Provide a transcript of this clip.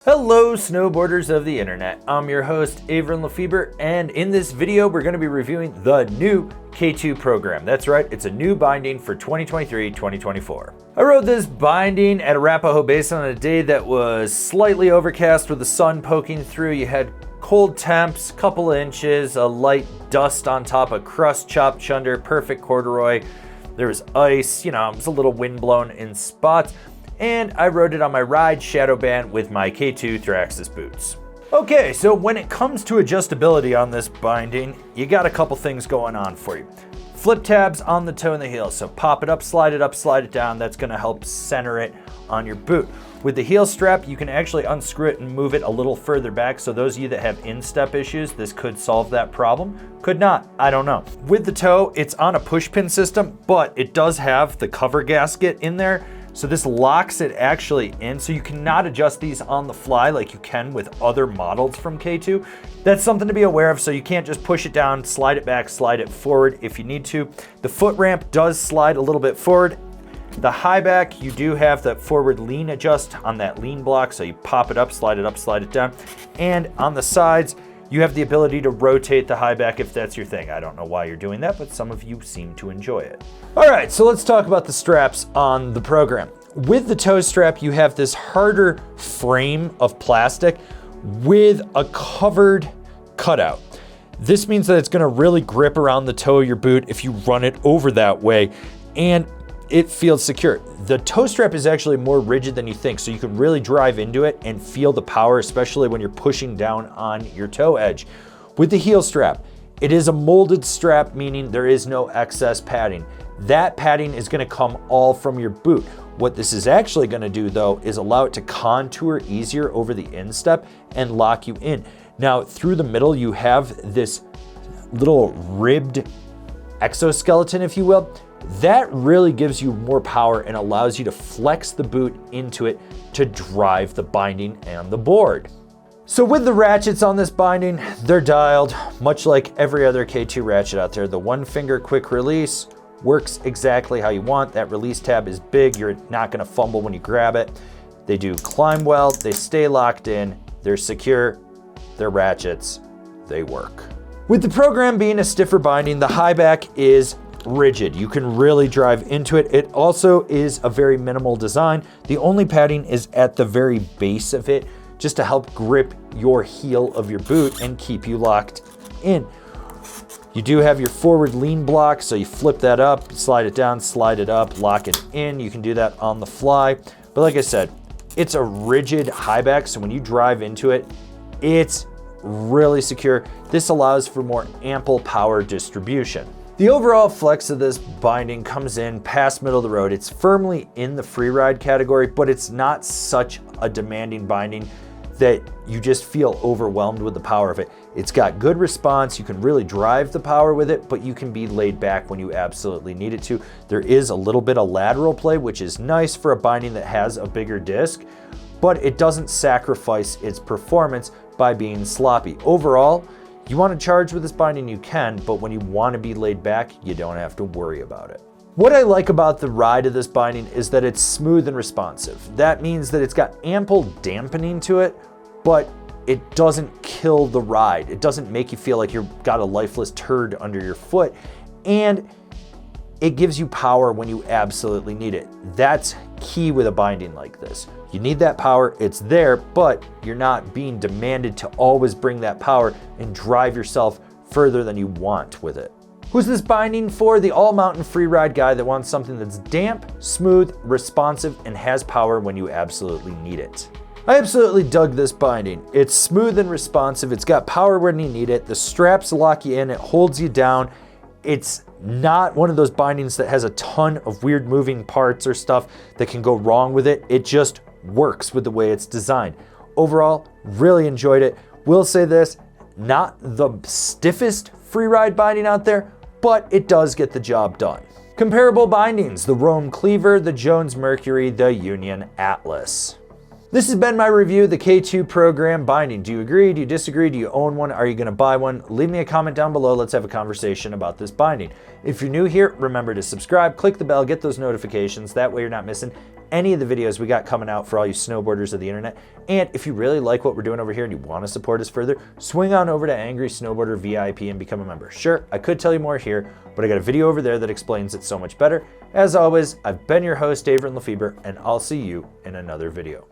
Hello snowboarders of the internet, I'm your host Avran LeFeber, and in this video we're going to be reviewing the new K2 program. That's right, it's a new binding for 2023-2024. I rode this binding at Arapahoe Basin on a day that was slightly overcast with the sun poking through. You had cold temps, couple inches, a light dust on top, a crust chopped chunder, perfect corduroy. There was ice, it was a little wind blown in spots. And I rode it on my Ride Shadow Band with my K2 Thraxis boots. Okay, so when it comes to adjustability on this binding, you got a couple things going on for you. Flip tabs on the toe and the heel, so pop it up, slide it down. That's gonna help center it on your boot. With the heel strap, you can actually unscrew it and move it a little further back, so those of you that have instep issues, this could solve that problem. Could not, I don't know. With the toe, it's on a push pin system, but it does have the cover gasket in there. So this locks it actually in, so you cannot adjust these on the fly like you can with other models from K2. That's something to be aware of, so you can't just push it down, slide it back, slide it forward if you need to. The foot ramp does slide a little bit forward. The Highback, you do have that forward lean adjust on that lean block, so you pop it up, slide it down. And on the sides, you have the ability to rotate the Highback if that's your thing. I don't know why you're doing that, but some of you seem to enjoy it. All right, so let's talk about the straps on the program. With the toe strap, you have this harder frame of plastic with a covered cutout. This means that it's gonna really grip around the toe of your boot if you run it over that way, and it feels secure. The toe strap is actually more rigid than you think, so you can really drive into it and feel the power, especially when you're pushing down on your toe edge. With the heel strap, it is a molded strap, meaning there is no excess padding. That padding is gonna come all from your boot. What this is actually gonna do though is allow it to contour easier over the instep and lock you in. Now through the middle, you have this little ribbed exoskeleton, if you will. That really gives you more power and allows you to flex the boot into it to drive the binding and the board. So with the ratchets on this binding, they're dialed much like every other K2 ratchet out there. The one finger quick release works exactly how you want. That release tab is big. You're not gonna fumble when you grab it. They do climb well, they stay locked in, they're secure, they're ratchets, they work. With the program being a stiffer binding, the Highback is rigid. You can really drive into it. It also is a very minimal design. The only padding is at the very base of it, just to help grip your heel of your boot and keep you locked in. You do have your forward lean block, so you flip that up, slide it down, slide it up, lock it in. You can do that on the fly. But like I said, it's a rigid Highback, so when you drive into it, it's really secure. This allows for more ample power distribution. The overall flex of this binding comes in past middle of the road. It's firmly in the free ride category, but it's not such a demanding binding that you just feel overwhelmed with the power of it. It's got good response. You can really drive the power with it, but you can be laid back when you absolutely need it to. There is a little bit of lateral play, which is nice for a binding that has a bigger disc, but it doesn't sacrifice its performance by being sloppy. Overall, you want to charge with this binding, you can, but when you want to be laid back, you don't have to worry about it. What I like about the ride of this binding is that it's smooth and responsive. That means that it's got ample dampening to it, but it doesn't kill the ride. It doesn't make you feel like you've got a lifeless turd under your foot, and it gives you power when you absolutely need it. That's key with a binding like this. You need that power, it's there, but you're not being demanded to always bring that power and drive yourself further than you want with it. Who's this binding for? The all-mountain free ride guy that wants something that's damp, smooth, responsive, and has power when you absolutely need it. I absolutely dug this binding. It's smooth and responsive, it's got power when you need it, the straps lock you in, it holds you down. It's not one of those bindings that has a ton of weird moving parts or stuff that can go wrong with it. It just works with the way it's designed. Overall, really enjoyed it. Will say this, not the stiffest free ride binding out there, but it does get the job done. Comparable bindings, the Rome Cleaver, the Jones Mercury, the Union Atlas. This has been my review of the K2 program binding. Do you agree? Do you disagree? Do you own one? Are you going to buy one? Leave me a comment down below. Let's have a conversation about this binding. If you're new here, remember to subscribe, click the bell, get those notifications. That way you're not missing any of the videos we got coming out for all you snowboarders of the internet. And if you really like what we're doing over here and you want to support us further, swing on over to Angry Snowboarder VIP and become a member. Sure, I could tell you more here, but I got a video over there that explains it so much better. As always, I've been your host, Avran LeFeber, and I'll see you in another video.